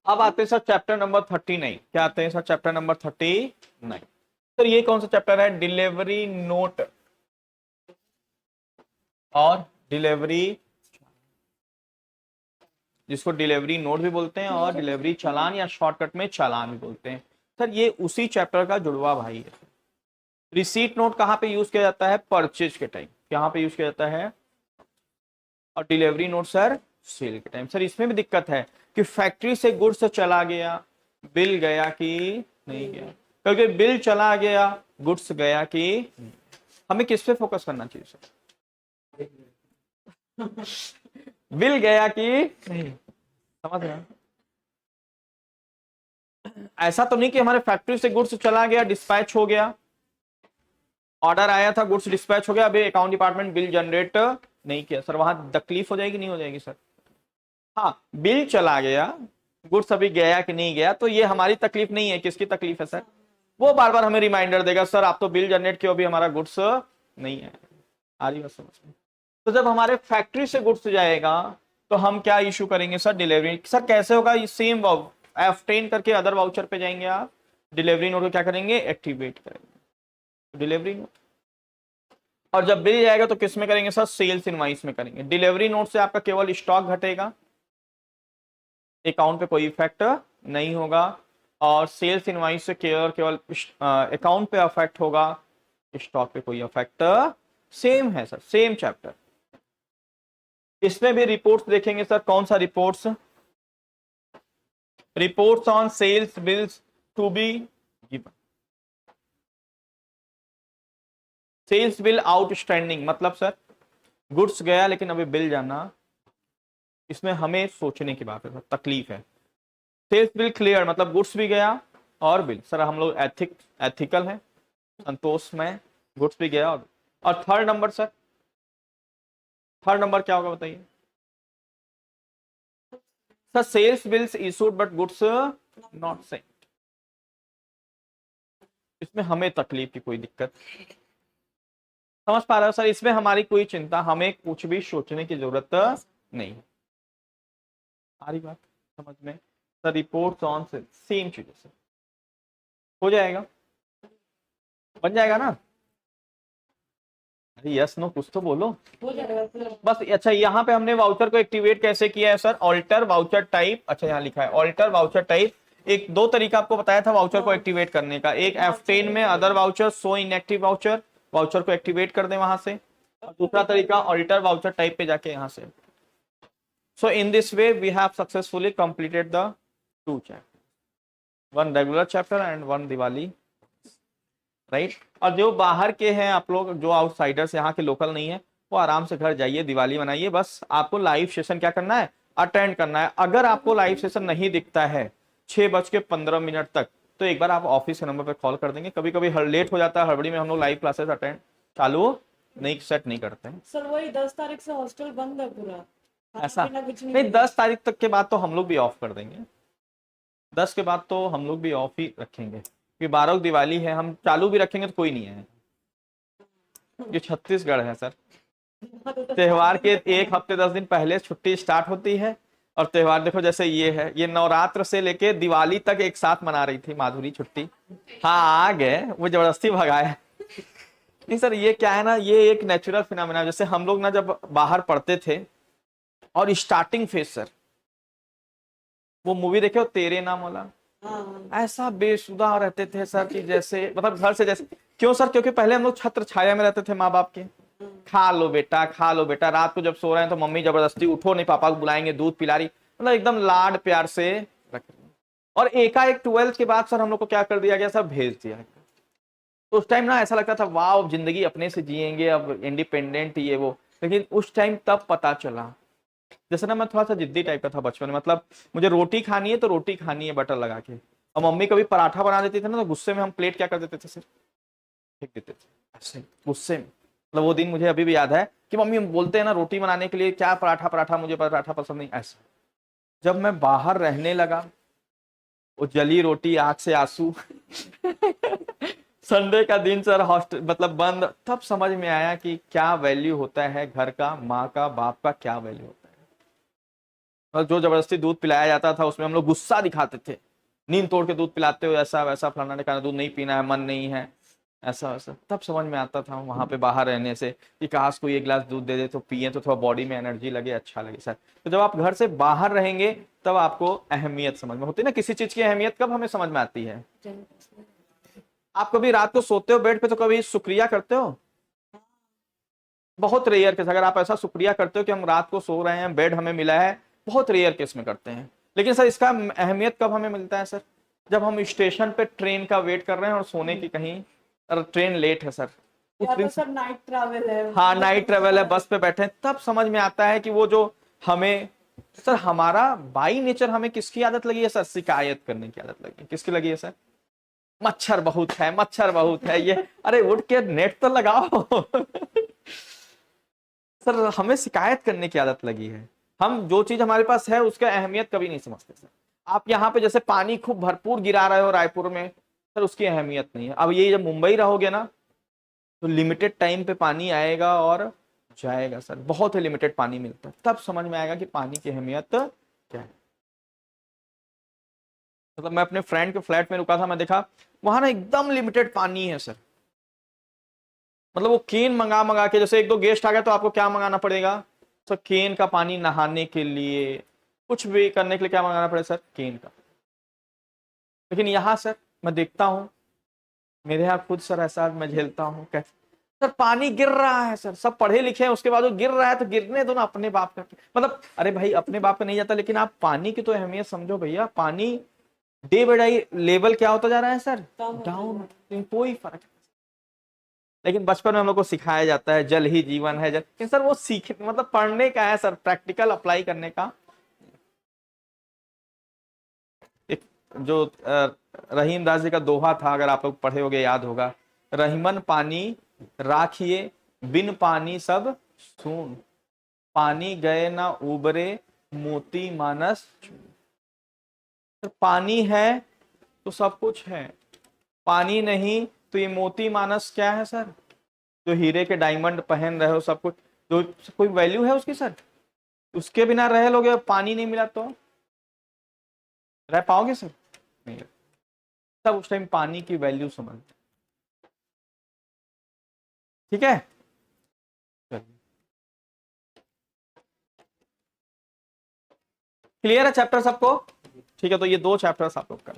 अब आते हैं सर चैप्टर नंबर 39। क्या आते हैं सर चैप्टर नंबर 39? सर ये कौन सा चैप्टर है? डिलीवरी नोट और डिलीवरी, जिसको डिलीवरी नोट भी बोलते हैं और डिलीवरी चालान या शॉर्टकट में चालान भी बोलते हैं। सर ये उसी चैप्टर का जुड़वा भाई है। रिसीट नोट कहाँ पे यूज किया जाता है? परचेज के टाइम। कहाँ पे यूज किया जाता है? और डिलीवरी नोट सर सेल के टाइम। सर इसमें भी दिक्कत है कि फैक्ट्री से गुड्स चला गया, बिल गया कि नहीं गया? क्योंकि बिल चला गया, गुड्स गया कि नहीं? हमें किस पे फोकस करना चाहिए सर? बिल गया कि नहीं? समझ रहे हैं? ऐसा तो नहीं कि हमारे फैक्ट्री से गुड्स चला गया, डिस्पैच हो गया, ऑर्डर आया था, गुड्स डिस्पैच हो गया, अभी अकाउंट डिपार्टमेंट बिल जनरेट नहीं किया। सर वहां तकलीफ हो जाएगी नहीं हो जाएगी सर? हाँ, बिल चला गया, गुड्स अभी गया कि नहीं गया, तो ये हमारी तकलीफ नहीं है। किसकी तकलीफ है सर? वो बार बार हमें रिमाइंडर देगा, सर आप तो बिल जनरेट किए, अभी हमारा गुड्स नहीं है। आ रही बात समझ में? तो जब हमारे फैक्ट्री से गुड्स जाएगा तो हम क्या इशू करेंगे सर? डिलीवरी। सर कैसे होगा? ये सेम F10 करके अदर वाउचर पे जाएंगे आप, डिलीवरी नोट को क्या करेंगे? एक्टिवेट करेंगे डिलीवरी नोट। और जब बिल जाएगा तो किस में करेंगे सर? सेल्स इनवाइस में करेंगे। डिलीवरी नोट से आपका केवल स्टॉक घटेगा, अकाउंट पे कोई इफेक्ट नहीं होगा। और सेल्स इनवाइस से केवल अकाउंट पे अफेक्ट होगा, स्टॉक पे कोई अफेक्ट। सेम है सर, सेम चैप्टर। इसमें भी रिपोर्ट्स देखेंगे सर। कौन सा reports? Reports on sales bills to be given. Sales bill outstanding मतलब सर गुड्स गया लेकिन अभी बिल जाना, इसमें हमें सोचने की बात है सर, तकलीफ है। सेल्स बिल क्लियर मतलब गुड्स भी गया और बिल। सर हम लोग एथिकल है, संतोष में गुड्स भी गया और third number sir, third number क्या होगा बताइए? Sir sales bills issued but goods not sent. इसमें हमें तकलीफ की कोई दिक्कत, समझ पा रहे हो सर? इसमें हमारी कोई चिंता, हमें कुछ भी सोचने की जरूरत नहीं। आ रही बात समझ में? सर रिपोर्ट्स ऑन सेम चीज सर हो जाएगा, बन जाएगा ना? अरे यस नो कुछ तो बोलो। बस अच्छा, यहाँ पे हमने वाउचर को एक्टिवेट कैसे किया है सर? Alter voucher type. अच्छा यहाँ लिखा है ऑल्टर वाउचर टाइप। एक दो तरीका आपको बताया था वाउचर को एक्टिवेट करने का। एक F10 में other voucher show inactive voucher, voucher को एक्टिवेट कर दे वहां से। और दूसरा तरीका ऑल्टर वाउचर टाइप पे जाके यहाँ से। So in this way we have successfully completed the two chapter, one regular chapter and one Diwali, right. और जो बाहर के हैं आप लोग, जो आउटसाइडर्स यहाँ के लोकल नहीं है, वो आराम से घर जाइए, दिवाली मनाइए। बस आपको लाइव सेशन क्या करना है? अटेंड करना है। अगर आपको लाइव सेशन नहीं दिखता है 6:15 तक, तो एक बार आप ऑफिस के नंबर पे कॉल कर देंगे। कभी कभी लेट हो जाता है, हड़बड़ी में हम लोग लाइव क्लासेस अटेंड चालू नहीं सेट नहीं करते हैं। सर वही 10 तारीख से हॉस्टल बंद है पूरा, ऐसा कुछ नहीं, 10 तारीख तक के बाद तो हम लोग भी ऑफ कर देंगे। 10 के बाद तो हम लोग भी ऑफ ही रखेंगे, क्योंकि 12 को दिवाली है। हम चालू भी रखेंगे तो कोई नहीं है। ये छत्तीसगढ़ है सर, त्योहार के एक हफ्ते 10 दिन पहले छुट्टी स्टार्ट होती है। और त्योहार देखो जैसे ये है, ये नवरात्र से लेके दिवाली तक एक साथ मना रही थी माधुरी छुट्टी। हाँ आ गए, वो जबरदस्ती भगाए। नहीं सर ये क्या है ना, ये एक नेचुरल फिनोमेना। जैसे हम लोग ना जब बाहर पढ़ते थे और स्टार्टिंग फेज सर, वो मूवी देखे हो तेरे नाम वाला, ऐसा बेसुधा रहते थे सर कि जैसे मतलब घर से जैसे। क्यों सर? क्योंकि पहले हम लोग छत्र छाया में रहते थे माँ बाप के। खा लो बेटा खा लो बेटा, रात को जब सो रहे हैं तो मम्मी जबरदस्ती उठो नहीं, पापा को बुलाएंगे, दूध पिला रही, मतलब एकदम लाड प्यार से रख रही। और एकाएक 12th के बाद सर हम लोग को क्या कर दिया गया सर? भेज दिया गया। तो उस टाइम ना ऐसा लगता था वाह जिंदगी अपने से जिएंगे, अब इंडिपेंडेंट ये वो। लेकिन उस टाइम तब पता चला, जैसे ना मैं थोड़ा सा जिद्दी टाइप का था बचपन में। मतलब मुझे रोटी खानी है तो रोटी खानी है बटर लगा के। और मम्मी कभी पराठा बना देती थी ना, तो गुस्से में हम प्लेट क्या कर देते थे सर? फेंक देते थे ऐसे गुस्से में। मतलब वो दिन मुझे अभी भी याद है कि मम्मी बोलते हैं ना रोटी बनाने के लिए क्या पराठा पराठा, मुझे पराठा पसंद नहीं ऐसा। जब मैं बाहर रहने लगा, वो जली रोटी आंख से आंसू संडे का दिन सर हॉस्टल मतलब बंद, तब समझ में आया कि क्या वैल्यू होता है घर का, माँ का, बाप का क्या वैल्यू होता है। और जो जबरदस्ती दूध पिलाया जाता था उसमें हम लोग गुस्सा दिखाते थे, नींद तोड़ के दूध पिलाते हो, ऐसा वैसा, फलाना ने कहा दूध नहीं पीना है, मन नहीं है, ऐसा वैसा। तब समझ में आता था वहां पे बाहर रहने से कि काश कोई एक गिलास दूध दे दे तो पिए तो थोड़ा बॉडी में एनर्जी लगे, अच्छा लगे सर। तो जब आप घर से बाहर रहेंगे तब आपको अहमियत समझ में होती है ना, किसी चीज की अहमियत कब हमें समझ में आती है। आप कभी रात को सोते हो बेड पे तो कभी शुक्रिया करते हो, बहुत रेयर केस, अगर आप ऐसा शुक्रिया करते हो कि हम रात को सो रहे हैं, बेड हमें मिला है, बहुत रेयर केस में करते हैं। लेकिन सर इसका अहमियत कब हमें मिलता है सर, जब हम स्टेशन पे ट्रेन का वेट कर रहे हैं और सोने की कहीं ट्रेन लेट है सर, उस या दिन तो सर नाइट ट्रैवल है, हाँ नाइट ट्रेवल है, बस पे बैठे हैं, तब समझ में आता है कि वो जो हमें सर हमारा बाई नेचर हमें किसकी आदत लगी है सर, शिकायत करने की आदत लगी है। किसकी लगी है सर, मच्छर बहुत है, मच्छर बहुत है, ये अरे उठ के नेट तो लगाओ सर हमें शिकायत करने की आदत लगी है, हम जो चीज हमारे पास है उसका अहमियत कभी नहीं समझते सर। आप यहाँ पे जैसे पानी खूब भरपूर गिरा रहे हो रायपुर में, सर उसकी अहमियत नहीं है। अब ये जब मुंबई रहोगे ना तो लिमिटेड टाइम पे पानी आएगा और जाएगा सर, बहुत ही लिमिटेड पानी मिलता है, तब समझ में आएगा कि पानी की अहमियत क्या है। मतलब मैं अपने फ्रेंड के फ्लैट में रुका था, मैं देखा वहां ना एकदम लिमिटेड पानी है सर, मतलब वो केन मंगा मंगा के, जैसे एक दो गेस्ट आ गए तो आपको क्या मंगाना पड़ेगा सर, केन का पानी, नहाने के लिए कुछ भी करने के लिए क्या मंगाना पड़ेगा सर, केन का। लेकिन यहाँ सर मैं देखता हूँ, मेरे यहाँ खुद सर ऐसा मैं झेलता हूँ कैसे सर, पानी गिर रहा है सर, सब पढ़े लिखे हैं, उसके बाद वो गिर रहा है तो गिरने दो ना, अपने बाप का मतलब, अरे भाई अपने बाप का नहीं जाता, लेकिन आप पानी की तो अहमियत समझो भैया, पानी डे बाई डे लेवल क्या होता जा रहा है सर, डाउन, कोई फर्क नहीं। लेकिन बचपन में हम लोग को सिखाया जाता है जल ही जीवन है, जल, लेकिन सर वो सीख मतलब पढ़ने का है सर, प्रैक्टिकल अप्लाई करने का। एक जो रहीम दास जी का दोहा था, अगर आप लोग पढ़े होगे याद होगा, रहीमन पानी राखिए, बिन पानी सब सून, पानी गए ना उबरे, मोती मानस चून। तो पानी है तो सब कुछ है, पानी नहीं तो ये मोती मानस क्या है सर, जो हीरे के डायमंड पहन रहे हो, सब कुछ जो कोई वैल्यू है उसकी सर, उसके बिना रह लोगे, पानी नहीं मिला तो रह पाओगे सर, नहीं। तब उस टाइम पानी की वैल्यू समझ, ठीक है। क्लियर है चैप्टर सबको, ठीक है, तो ये दो चैप्टर्स आप लोग कर